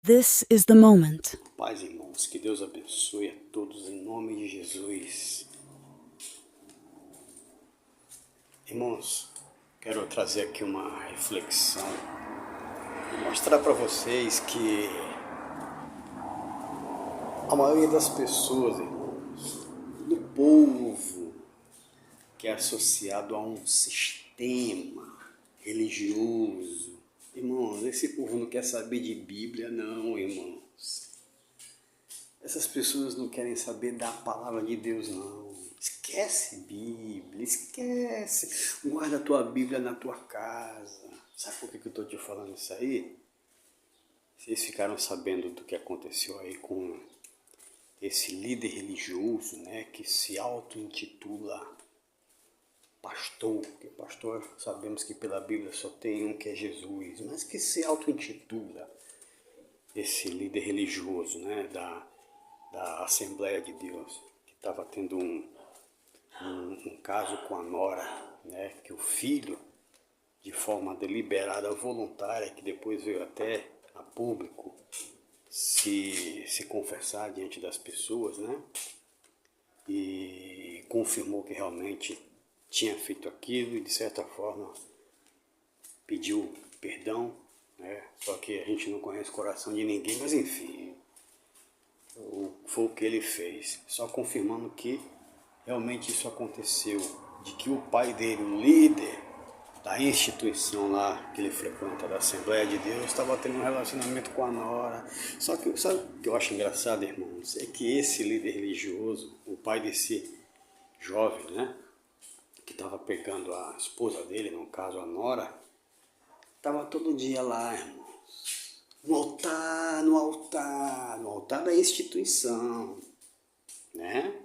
This is the moment. Paz, irmãos, que Deus abençoe a todos em nome de Jesus. Irmãos, quero trazer aqui uma reflexão e mostrar para vocês que a maioria das pessoas, irmãos, do povo que é associado a um sistema religioso, irmãos, esse povo não quer saber de Bíblia não, irmãos. Essas pessoas não querem saber da palavra de Deus não. Esquece Bíblia, esquece. Guarda a tua Bíblia na tua casa. Sabe por que eu estou te falando isso aí? Vocês ficaram sabendo do que aconteceu aí com esse líder religioso, né, que se auto-intitula pastor, porque pastor sabemos que pela Bíblia só tem um que é Jesus, mas que se auto-intitula esse líder religioso, né, da Assembleia de Deus, que estava tendo um caso com a nora, né, que o filho, de forma deliberada, voluntária, que depois veio até a público se confessar diante das pessoas, né, e confirmou que realmente tinha feito aquilo e de certa forma pediu perdão, né, só que a gente não conhece o coração de ninguém, mas enfim, foi o que ele fez, só confirmando que realmente isso aconteceu, de que o pai dele, o líder da instituição lá que ele frequenta, da Assembleia de Deus, estava tendo um relacionamento com a nora. Só que sabe o que eu acho engraçado, irmãos? É que esse líder religioso, o pai desse jovem, né, que estava pegando a esposa dele, no caso a nora, estava todo dia lá, irmãos, no altar da instituição, né?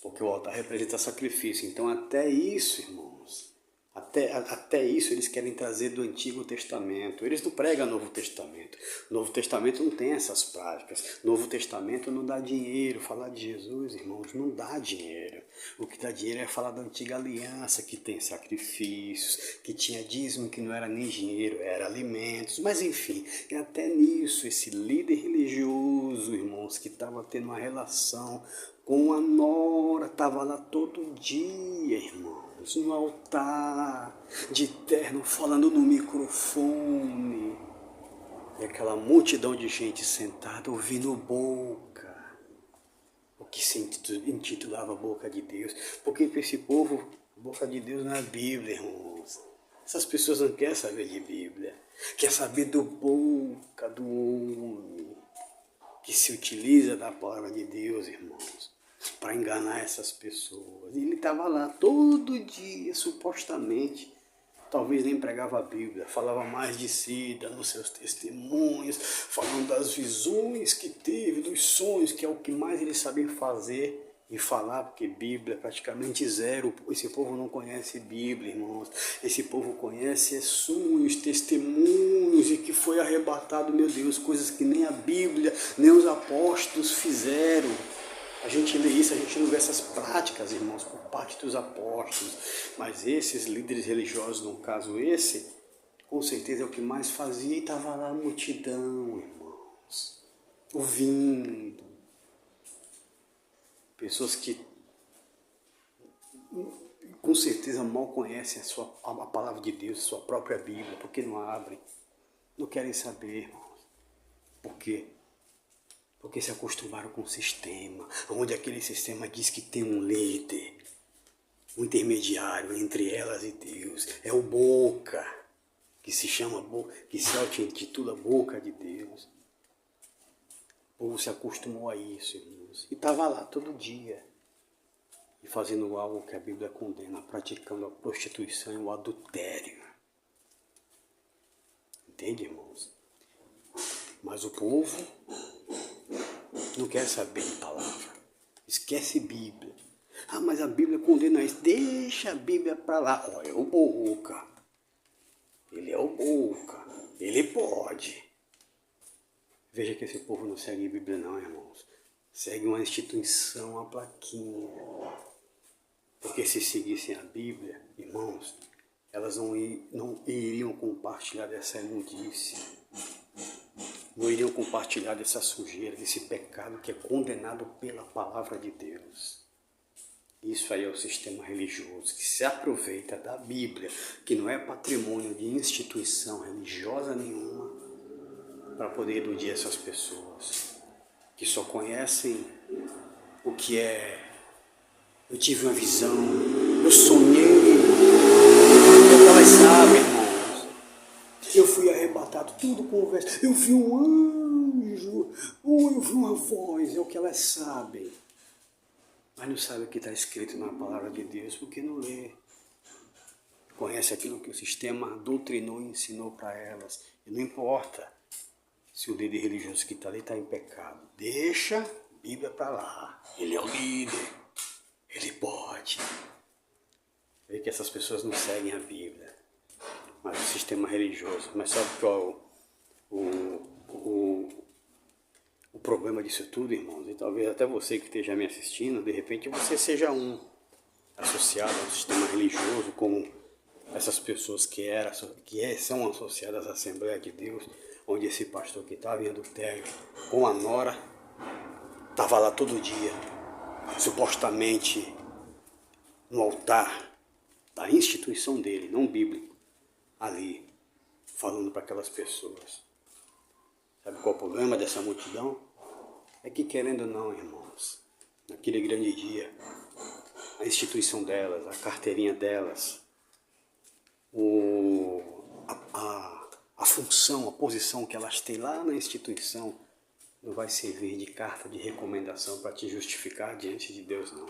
Porque o altar representa sacrifício. Então até isso, irmãos, até isso eles querem trazer do Antigo Testamento. Eles não pregam Novo Testamento. Novo Testamento não tem essas práticas. Novo Testamento não dá dinheiro. Falar de Jesus, irmãos, não dá dinheiro. O que dá dinheiro é falar da antiga aliança, que tem sacrifícios, que tinha dízimo, que não era nem dinheiro, era alimentos. Mas enfim, até nisso, esse líder religioso, irmãos, que estava tendo uma relação com a nora, estava lá todo dia, irmãos, no altar, de terno, falando no microfone. E aquela multidão de gente sentada ouvindo boca, o que se intitulava Boca de Deus. Porque para esse povo, Boca de Deus não é Bíblia, irmãos. Essas pessoas não querem saber de Bíblia, quer saber do boca do homem, que se utiliza da palavra de Deus, irmãos, para enganar essas pessoas. E ele estava lá todo dia, supostamente, talvez nem pregava a Bíblia, falava mais de si, dando seus testemunhos, falando das visões que teve, dos sonhos, que é o que mais ele sabia fazer e falar, porque Bíblia é praticamente zero. Esse povo não conhece Bíblia, irmãos. Esse povo conhece sonhos, testemunhos, e que foi arrebatado, meu Deus, coisas que nem a Bíblia, nem os apóstolos fizeram. A gente lê isso, a gente não vê essas práticas, irmãos, por parte dos apóstolos. Mas esses líderes religiosos, no caso esse, com certeza é o que mais fazia, e estava lá a multidão, irmãos, ouvindo. Pessoas que com certeza mal conhecem a palavra de Deus, a sua própria Bíblia, porque não abrem, não querem saber, irmãos. Por quê? Porque se acostumaram com o sistema, onde aquele sistema diz que tem um líder, um intermediário entre elas e Deus. É o Boca, que se chama Boca, que se auto-intitula Boca de Deus. O povo se acostumou a isso, irmãos, e estava lá todo dia, e fazendo algo que a Bíblia condena, praticando a prostituição e o adultério. Entende, irmãos? Mas o povo não quer saber de palavra, esquece Bíblia. Ah, mas a Bíblia condena isso. Deixa a Bíblia para lá. Olha, é o Boca. Ele é o Boca. Ele pode. Veja que esse povo não segue a Bíblia não, irmãos. Segue uma instituição, uma plaquinha. Porque se seguissem a Bíblia, irmãos, elas não iriam compartilhar dessa imundícia. não iriam compartilhar dessa sujeira, desse pecado que é condenado pela palavra de Deus. Isso aí é o sistema religioso que se aproveita da Bíblia, que não é patrimônio de instituição religiosa nenhuma, para poder iludir essas pessoas que só conhecem o que é: eu tive uma visão, eu sonhei, elas sabem, irmãos, eu fui arrebatado, tudo conversa, eu vi um anjo, ou eu vi uma voz, é o que elas sabem. Mas não sabem o que está escrito na palavra de Deus, porque não lê. Conhece aquilo que o sistema doutrinou e ensinou para elas. E não importa se o líder religioso que está ali está em pecado. Deixa a Bíblia para lá. Ele é o líder. Ele pode. Vê que essas pessoas não seguem a Bíblia, mas o sistema religioso. Mas sabe qual o problema disso tudo, irmãos? E talvez até você que esteja me assistindo, de repente você seja um associado ao sistema religioso, como essas pessoas são associadas à Assembleia de Deus, onde esse pastor que estava em adultério com a nora estava lá todo dia, supostamente no altar da instituição dele, não bíblico, ali, falando para aquelas pessoas. Sabe qual é o problema dessa multidão? É que, querendo ou não, irmãos, naquele grande dia, a instituição delas, a carteirinha delas, a função, a posição que elas têm lá na instituição, não vai servir de carta de recomendação para te justificar diante de Deus, não.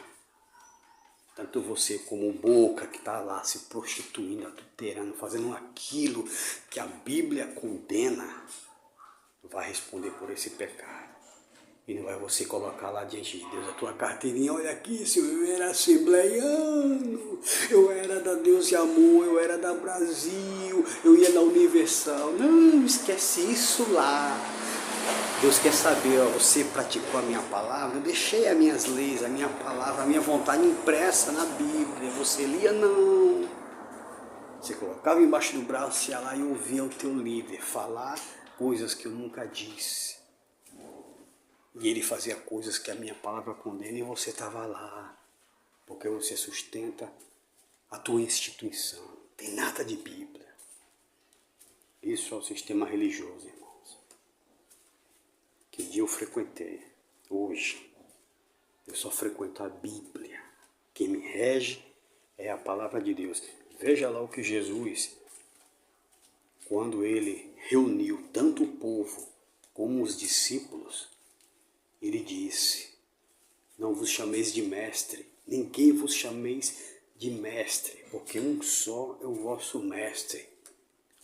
Tanto você como o Boca, que está lá se prostituindo, adulterando, fazendo aquilo que a Bíblia condena, vai responder por esse pecado. E não vai você colocar lá diante de Deus a tua carteirinha: olha aqui, Senhor, eu era assembleiano, eu era da Deus e Amor, eu era da Brasil, eu ia na Universal. Não, esquece isso lá. Deus quer saber, ó, você praticou a minha palavra? Eu deixei as minhas leis, a minha palavra, a minha vontade impressa na Bíblia. Você lia? Não. Você colocava embaixo do braço, ia lá e ouvia o teu líder falar coisas que eu nunca disse. E ele fazia coisas que a minha palavra condena e você estava lá, porque você sustenta a tua instituição. Não tem nada de Bíblia. Isso é o sistema religioso, irmãos. Que dia eu frequentei. Hoje, eu só frequento a Bíblia. Quem me rege é a palavra de Deus. Veja lá o que Jesus, quando ele reuniu tanto o povo como os discípulos, ele disse: não vos chameis de mestre, ninguém vos chameis de mestre, porque um só é o vosso mestre,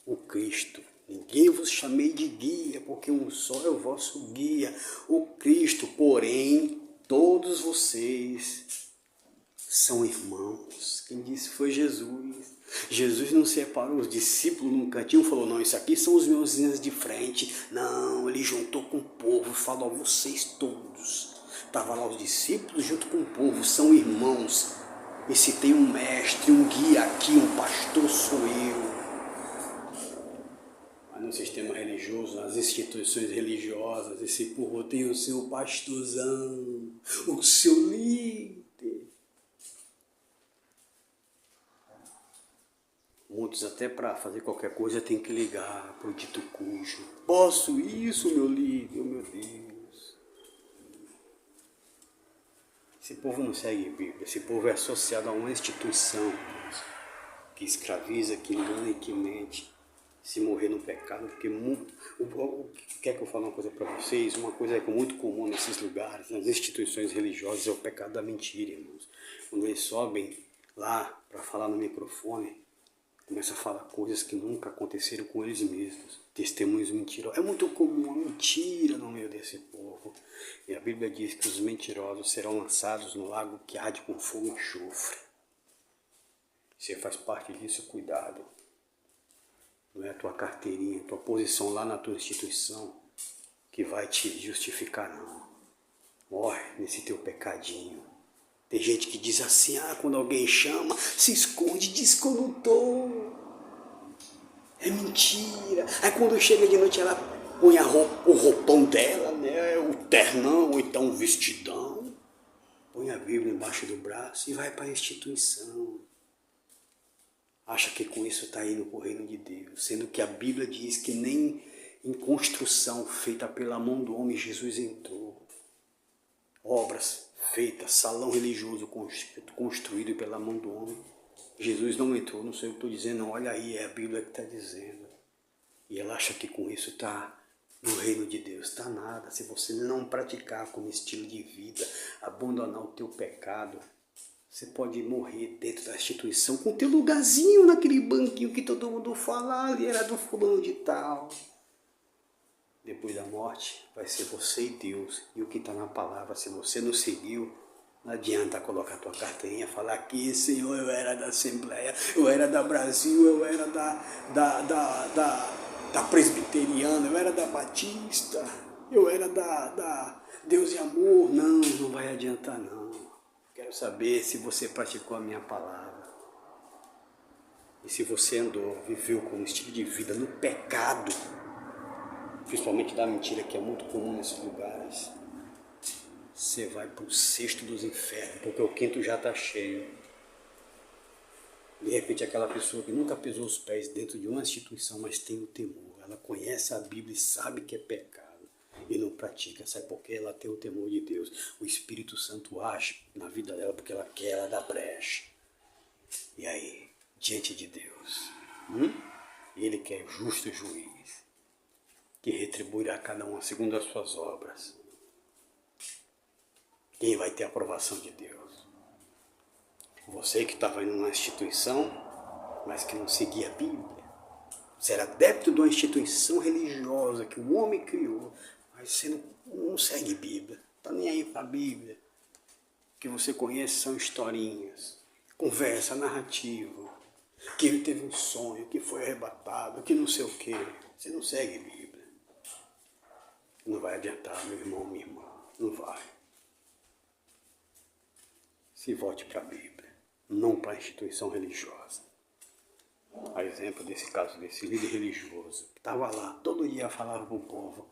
o Cristo. Ninguém vos chamei de guia, porque um só é o vosso guia, o Cristo. Porém, todos vocês são irmãos. Quem disse foi Jesus. Jesus não separou os discípulos num cantinho e falou: não, isso aqui são os meus linhas de frente. Não, ele juntou com o povo e falou: vocês todos. Estava lá os discípulos junto com o povo, são irmãos. E se tem um mestre, um guia aqui, um pastor, sou eu. Mas no sistema religioso, nas instituições religiosas, esse povo tem o seu pastorzão, o seu líder. Muitos até para fazer qualquer coisa tem que ligar para o dito cujo. Posso isso, meu líder, meu Deus. Esse povo não segue a Bíblia, esse povo é associado a uma instituição que escraviza, que engana e que mente. Se morrer no pecado, porque quer que eu fale uma coisa para vocês? Uma coisa que é muito comum nesses lugares, nas instituições religiosas, é o pecado da mentira, irmãos. Quando eles sobem lá para falar no microfone, começa a falar coisas que nunca aconteceram com eles mesmos. Testemunhos mentirosos. É muito comum a mentira no meio desse povo. E a Bíblia diz que os mentirosos serão lançados no lago que arde com fogo e enxofre. Você faz parte disso, cuidado. Não é a tua carteirinha, a tua posição lá na tua instituição que vai te justificar, não. Morre nesse teu pecadinho. Tem gente que diz assim: quando alguém chama, se esconde, diz que eu não tô. É mentira. Aí quando chega de noite, ela põe o roupão dela, né? O ternão, ou então o vestidão. Põe a Bíblia embaixo do braço e vai para a instituição. Acha que com isso está indo para o reino de Deus, sendo que a Bíblia diz que nem em construção feita pela mão do homem Jesus entrou. Obras feitas, salão religioso construído pela mão do homem, Jesus não entrou. Não sei o que estou dizendo, não. Olha aí, é a Bíblia que está dizendo. E ela acha que com isso está no reino de Deus. Está nada. Se você não praticar como estilo de vida, abandonar o teu pecado, você pode morrer dentro da instituição com o teu lugarzinho naquele banquinho que todo mundo fala, ali era do fulano de tal. Depois da morte vai ser você e Deus. E o que está na palavra, se você não seguiu, não adianta colocar a tua carteirinha e falar aqui, Senhor, eu era da Assembleia, eu era da Brasil, eu era da Presbiteriana, eu era da Batista, eu era da Deus e Amor. Não, não vai adiantar não. Quero saber se você praticou a minha palavra. E se você andou, viveu com um estilo de vida no pecado, principalmente da mentira, que é muito comum nesses lugares, você vai para o sexto dos infernos, porque o quinto já está cheio. De repente, aquela pessoa que nunca pisou os pés dentro de uma instituição, mas tem o temor. Ela conhece a Bíblia e sabe que é pecado e não pratica. Sabe por quê? Ela tem o temor de Deus. O Espírito Santo age na vida dela porque ela quer, ela dá brecha. E aí, diante de Deus, Ele que é justo juiz, que retribuirá a cada um segundo as suas obras. Quem vai ter a aprovação de Deus? Você que estava indo numa instituição, mas que não seguia a Bíblia. Você era adepto de uma instituição religiosa que o homem criou, mas você não segue Bíblia, está nem aí para a Bíblia. O que você conhece são historinhas, conversa, narrativa, que ele teve um sonho, que foi arrebatado, que não sei o quê. Você não segue Bíblia. Não vai adiantar, meu irmão, minha irmã, não vai. Se volte para a Bíblia, não para a instituição religiosa. A exemplo desse caso, desse líder religioso, que estava lá, todo dia falava para o povo,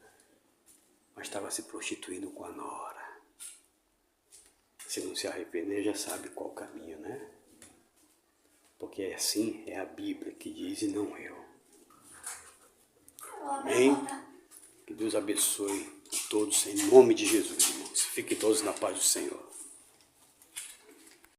mas estava se prostituindo com a nora. Se não se arrepender, já sabe qual o caminho, né? Porque assim é a Bíblia que diz e não eu. Amém? Que Deus abençoe a todos em nome de Jesus, irmãos. Fiquem todos na paz do Senhor.